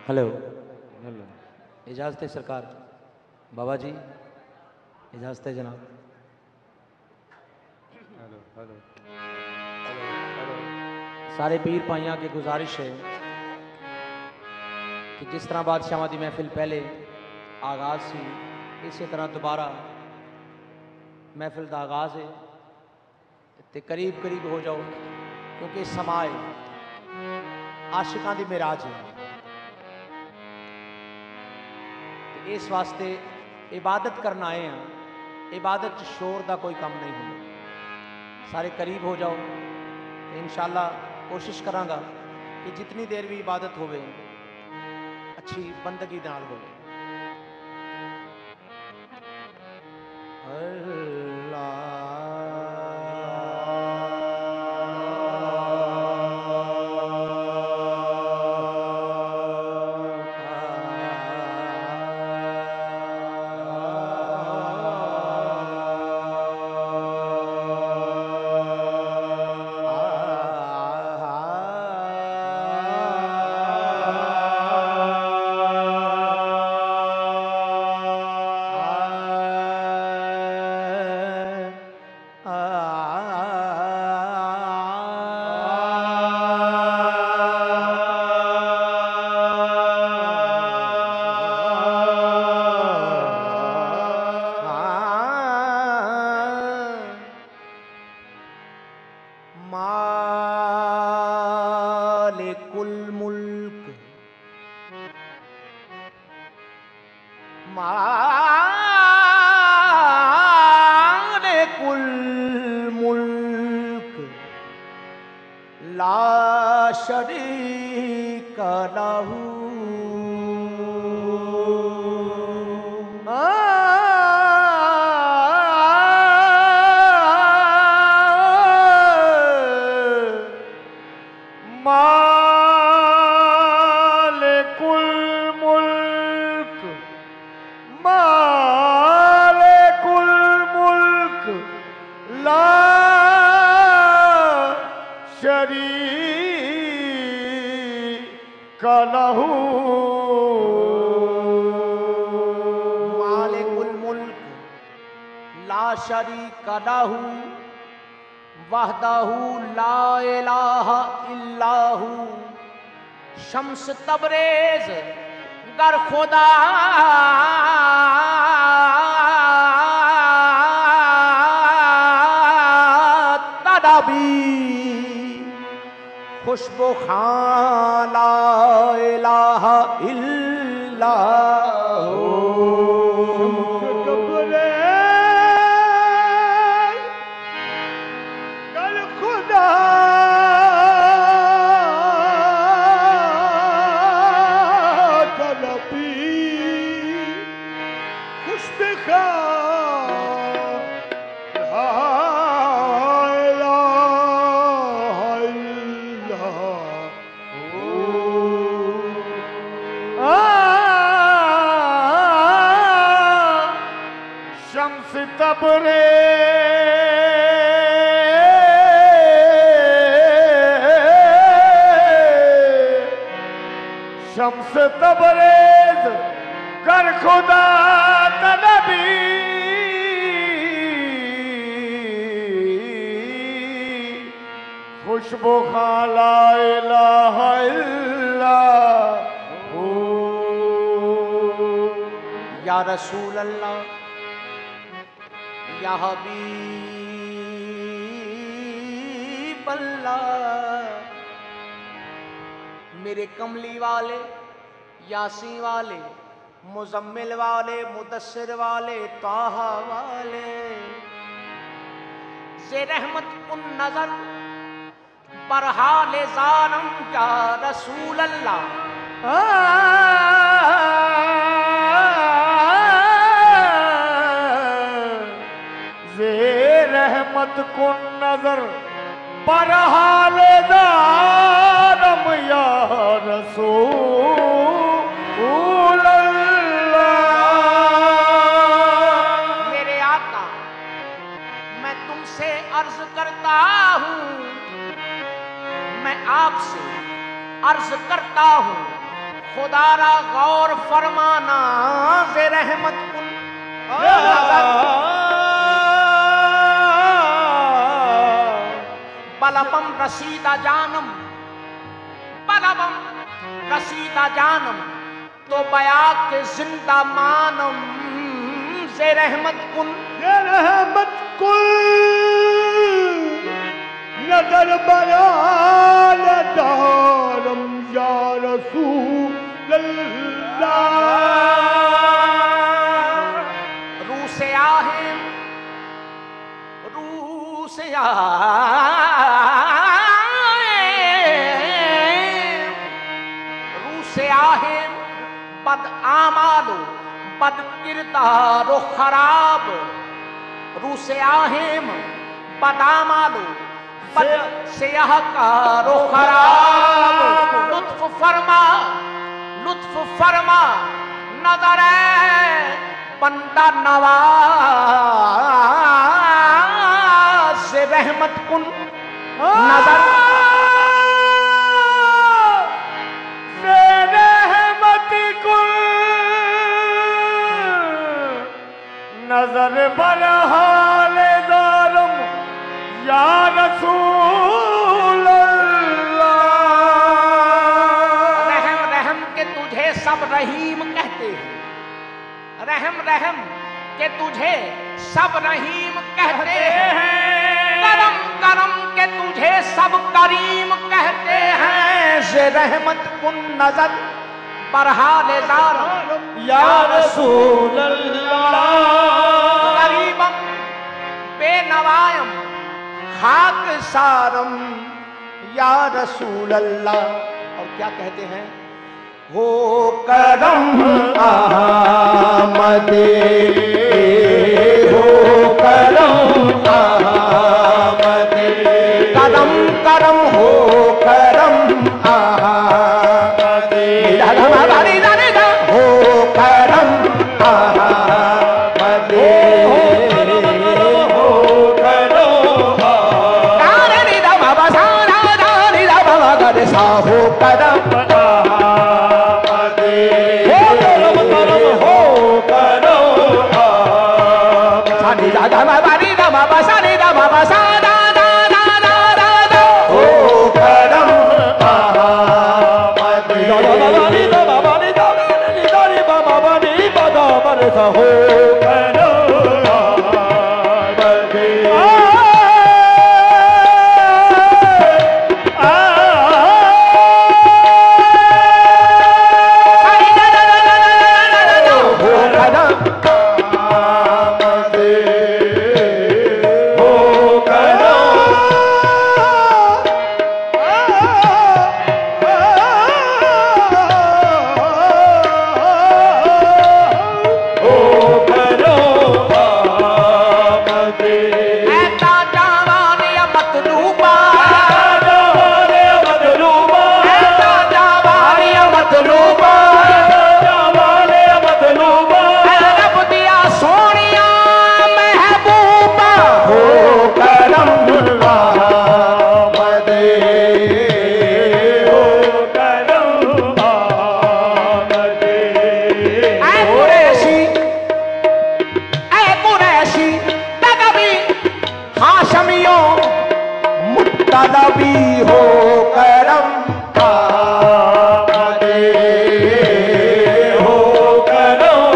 Hello hello, इजाज़त है सरकार। बाबा जी इजाज़त है जनाब। Hello hello hello. सारे पीर भाइयों की गुजारिश है कि जिस तरह बादशाह दी महफिल पहले आगाज़ सी, इसी तरह दोबारा महफिल का आगाज़ है तो करीब करीब हो जाओ, क्योंकि समाए आशिकां दी मेराज है। इस वास्ते इबादत करना आए हैं, इबादत च शोर का कोई काम नहीं होता। सारे करीब हो जाओ तो इंशाअल्लाह कोशिश करांगा कि जितनी देर भी इबादत होवे अच्छी बंदगी नाल होवे। मालिकुल मुल्क मालिकुल मुल्क ला शरीक लहू मालिकुल मुल्क मालिकुल मुल्क ला शरीक लहू। मालिकुल मुल्क ला शरीक लहू वहदहू ला इलाहा इल्लाहू। शम्स तबरेज गर खुदा तदाबी खुशबू खां ला इलाहा इल्लाहू। शम्स तबरेज शम्स तबरेज कर खुदा तनबी खुशबू खां ला इलाहा इल्लाहू। या रसूल अल्लाह या हबीब अल्लाह, मेरे कमली वाले यासीन वाले मुजम्मिल वाले मुदस्सिर वाले ताहा वाले से रहमत उन नजर बरहाल ज़ालम या रसूल अल्लाह। रहमत को नजर बरहाल ज़ालम या रसूल अल्लाह। मेरे आका मैं तुमसे अर्ज करता हूँ, मैं आपसे अर्ज करता हूँ खुदारा गौर फरमाना से रहमत कुन बलबम रसीदा जानम, बलबम रसीदा जानम तो बया के जिंदा मानम से रहमत कुन नजर बयान दारम या रसूल अल्लाह। रू से आहेम, रू से आहेम, रू से आहेम बद आमालो बद किरदारो खराब, रू से आहेम बद आमालो से कारो खराब। लुत्फ फरमा नजर बंदा नवाज से रहमत कुन नजर से रहमत कुन नजर बरहाल दारम या रसूल अल्लाह। रहम रहम के तुझे सब रहीम कहते हैं, रहम रहम के तुझे सब रहीम कहते हैं, करम करम के तुझे सब करीम कहते हैं। से रहमत कुन नजर बरहाल दारम या रसूल अल्लाह। गरीबम बेनवायम खाक सारम या रसूल अल्लाह। और क्या कहते हैं? हो करम आमदे, हो करम आमदे, करम करम हो करम आमदे, हो करम आमदे, हो करम आमदे, हो करम सानी दादा बाबा बाबा सानी दा बाबा सा दा दा दा दा दा दा हो करम आमदे, बाबा नी बाबा नी बाबा बरसा हो करम आमदे। तलबी हो करम आमदे, हो करम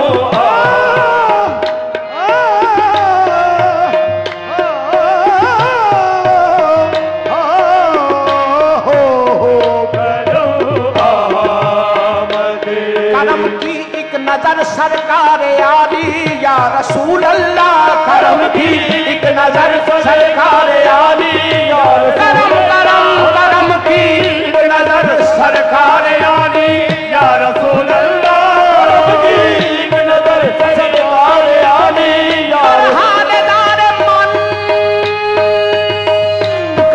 आमदे। करम की एक नजर सरकार आली या रसूल अल्लाह। करम की एक नजर सरकार आली या करम करम करम की एक नजर सरकार आली या रसूल अल्लाह। करम की एक नजर सरकार आली या हालदार मन।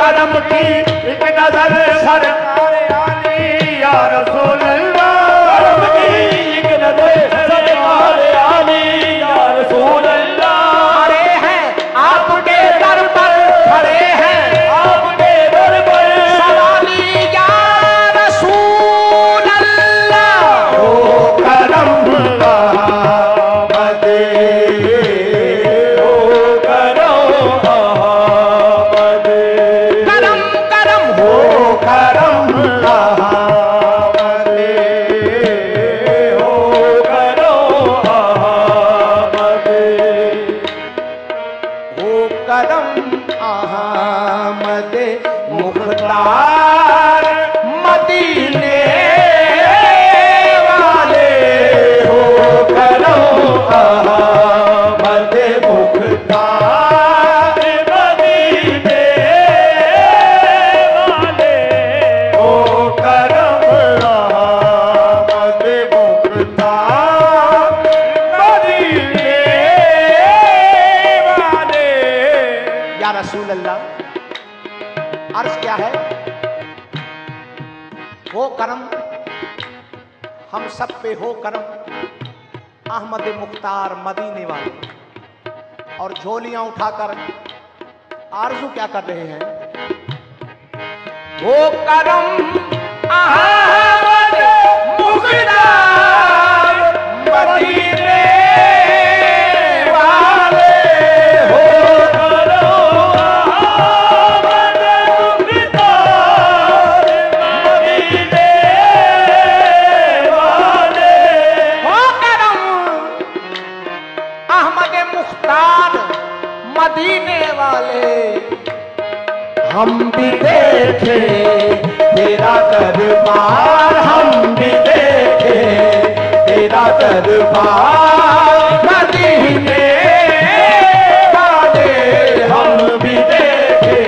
करम की एक नजर सरकार आली या रसूल अल्लाह। करम की एक नजर सरकार आली या रसूल अल्लाह। खड़े हैं आपके दर पर, खड़े हैं आपके दर पर सवाली या रसूल अल्लाह। हो करम, हम सब पे हो करम, अहमद मुख्तार मदीने वाले। और झोलियां उठाकर आरजू क्या कर रहे हैं? हो करम अहमद मुख्तार मदीने वाले। हो करम अहमद मुख्तार मदीने वाले। हो करम अहमद मुख्तार मदीने वाले। हम भी देखे तेरा दरबार, हम भी देखे तेरा दरबार मदीने वाले। हम भी देखे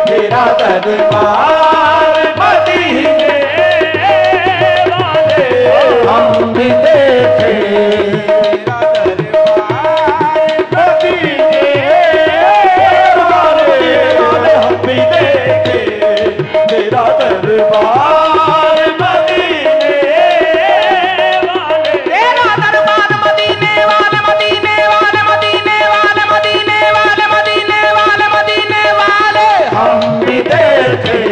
तेरा दरबार मदीने वाले। हम भी देखे तेरा दरबार मदीने वाले। हम भी देखे तेरा दरबार मदीने वाले। तेरा दरबार मदीने वाले, मदीने वाले, मदीने वाले, मदीने वाले, मदीने वाले, मदीने वाले। हम भी देखे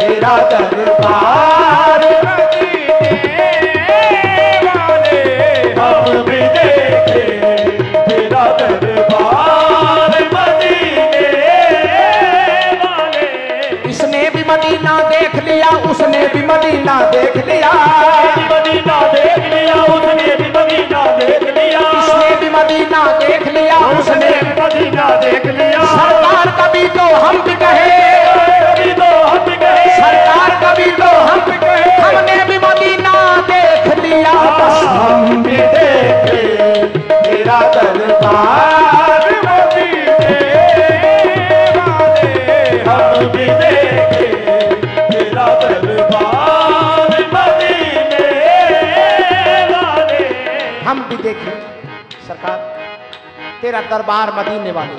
तेरा दरबार मदीने वाले। हम भी देखे तेरा दरबार मदीने वाले। इसने भी मदीना देख लिया, उसने भी मदीना देख लिया। मदीना देख लिया, उसने भी मदीना देख लिया। इसने भी मदीना देख लिया, उसने उसने भी मदीना देख लिया। सरकार कभी तो हम भी कहे, कभी तो हम भी गए। सरकार कभी तो हम भी कहे, हमने भी मदीना देख लिया। बस हम भी देखे तेरा दरबार मदीने वाले। हम भी देखे तेरा दरबार मदीने वाले। हम भी देखें सरकार तेरा दरबार मदीने वाले।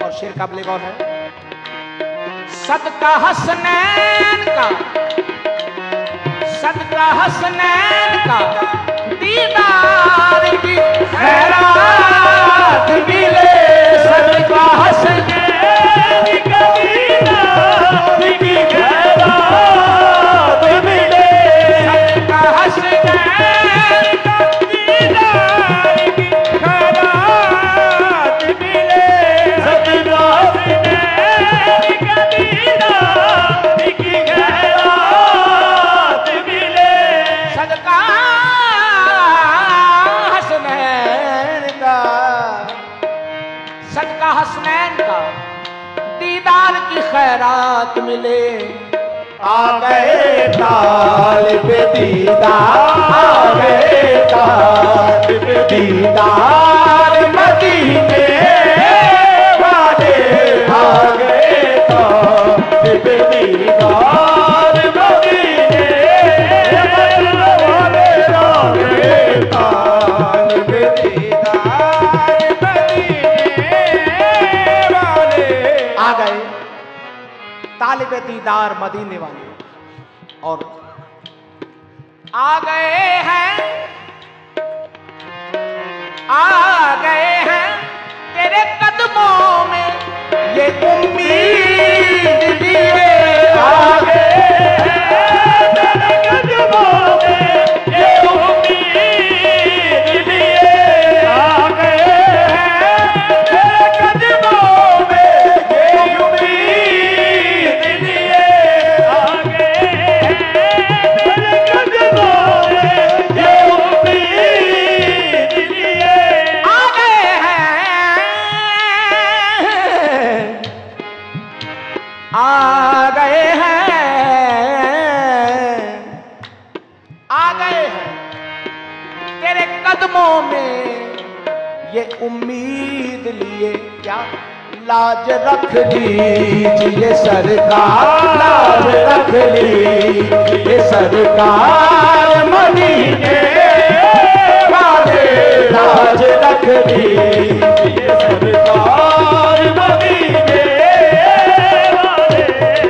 और शेर का अगले कौन है? सदका हसनैन का, सदका हसनैन का दीदार की खैरात मिले। सदका हसनैन का दीदार की खैरात मिले। सदका हसनैन का दीदार की खैरात मिले। सदका हसनैन का दीदार की खैरात मिले। सदका हसनैन का, सदका हसनैन का दीदार की खैरात मिले। आ गए तालिब दीदार, आ गए तालिब दीदार मदीने वाले। आ गए तालिब दीदार मदीने वाले। आ गए तालिब दीदार मदीने वाले। आ गए तालिब दीदार मदीने वाले। और आ गए हैं, आ गए हैं तेरे कदमों में ये उम्मीद लिए। आ गए तेरे कदमों में ये उम्मीद लिए। आ गए तेरे कदमों में ये उम्मीद लिए। आ गए तेरे कदमों में ये उम्मीद लिए। आ गए हैं, आ गए हैं, आ गए हैं तेरे कदमों में ये उम्मीद लिए। क्या लाज रख लीजिए सरकार, लाज रख लीजिए सरकार मदीने वाले। लाज रख लीजिए सरकार मदीने वाले।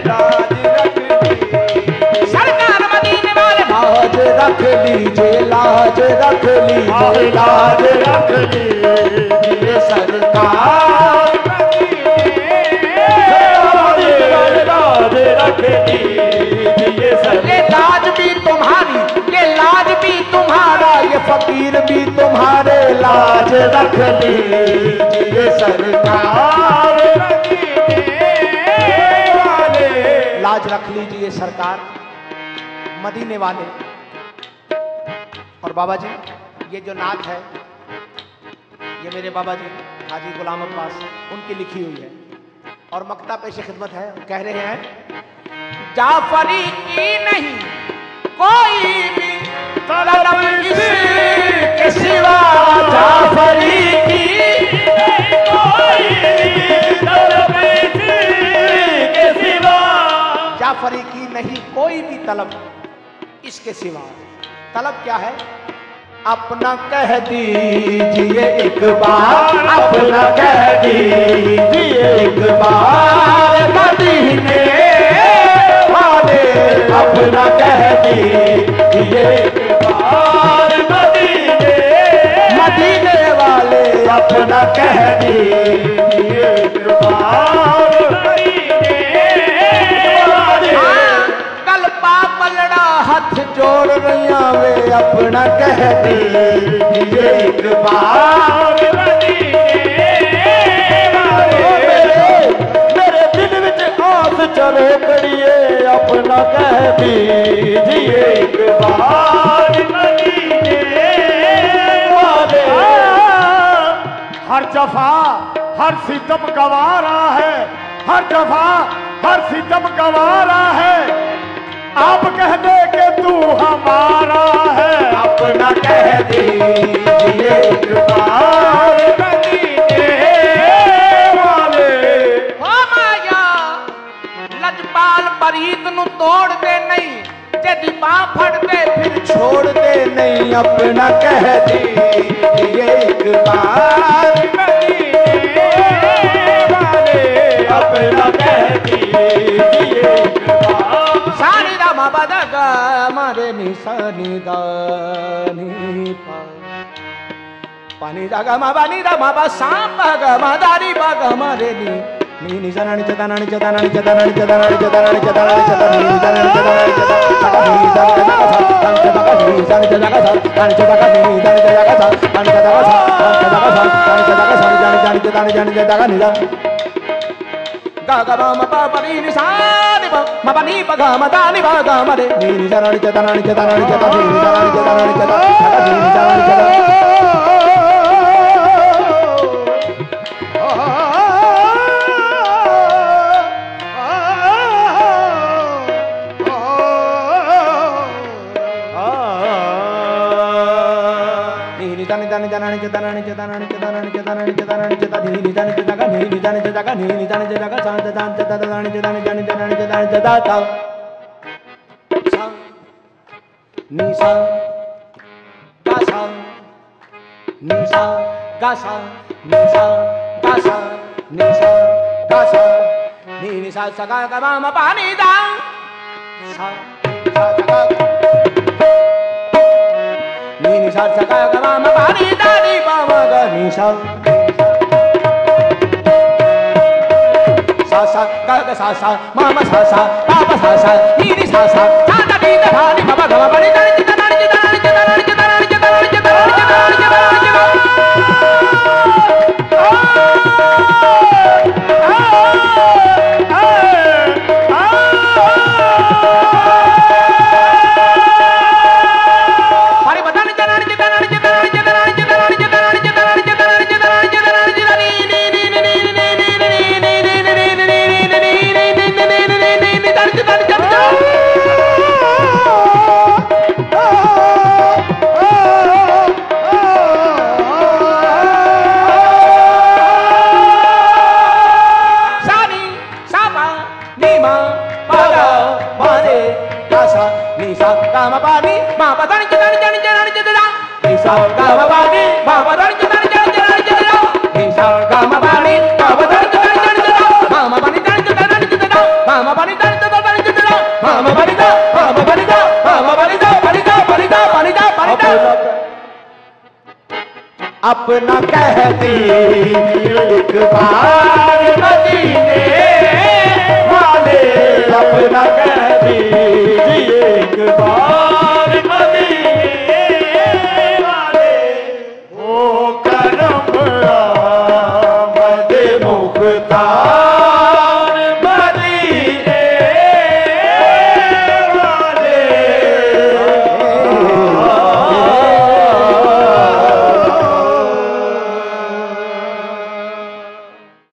लाज रख लीजिए सरकार मदीने रख लीजिए, लाज रख लीजिए, लाज रख लीजिए सरकार, लाज रख लीजिए सरकार। ये लाज भी तुम्हारी, ये लाज भी तुम्हारा, ये फकीर भी तुम्हारे, लाज रख लीजिए सरकार, लाज रख लीजिए सरकार। मदीने वाले और बाबा जी, ये जो नात है ये मेरे बाबा जी हाजी गुलाम अब्बास उनकी लिखी हुई है और मक्ता पेश खिदमत है। कह रहे हैं जाफरी की नहीं कोई भी तलब इसके सिवा, जाफरी की कोई तलब इसके सिवा, जाफरी की नहीं कोई भी तलब इसके सिवा। तलब क्या है? अपना कह दीजिए एक बार, अपना कह दीजिए एक बार मदीने वाले, अपना कह दीजिए एक बार मदीने, मदीने वाले अपना कह दीजिए एक बार मदीने वाले। कल पापलड़ा हाथ जोड़ रही वे, अपना कह दीजिए एक बार मदीने वाले। मेरे दिल विच आस चलो करिए, अपना कह दीजिए एक बार मदीने वाले। हर जफा हर सितम गवारा है, हर जफा हर सितम गवारा है, आप कह दे के तू हमारा है, अपना कह दीजिए एक बार मदीने वाले। हो माया लजपाल परीत नु तोड़ दे नहीं, जदी बां फड़ दे फिर छोड़ दे नहीं, अपना कह दीजिए एक बार मदीने वाले, अपना कह दीजिए एक बार। सानी दा मा बा दा गा मा रे नि सा नि दा नि पा, पानी दा गा मा बा नि दा मा बा सा पा गा मा दा रि बा गा मा रे नि ni sana ni chata ni chata ni chata ni chata ni chata ni chata ni chata ni chata ni chata ni chata ni chata ni chata ni chata ni ga ga ma pa pa ni sa ni ma pa ni pa ga ma da ni ba ga ma de ni sana ni chata ni chata ni chata ni chata ni chata ni chata ni chata ni chata अपना कह दीजिए एक बार मदीने वाले, अपना कह दीजिए एक बार।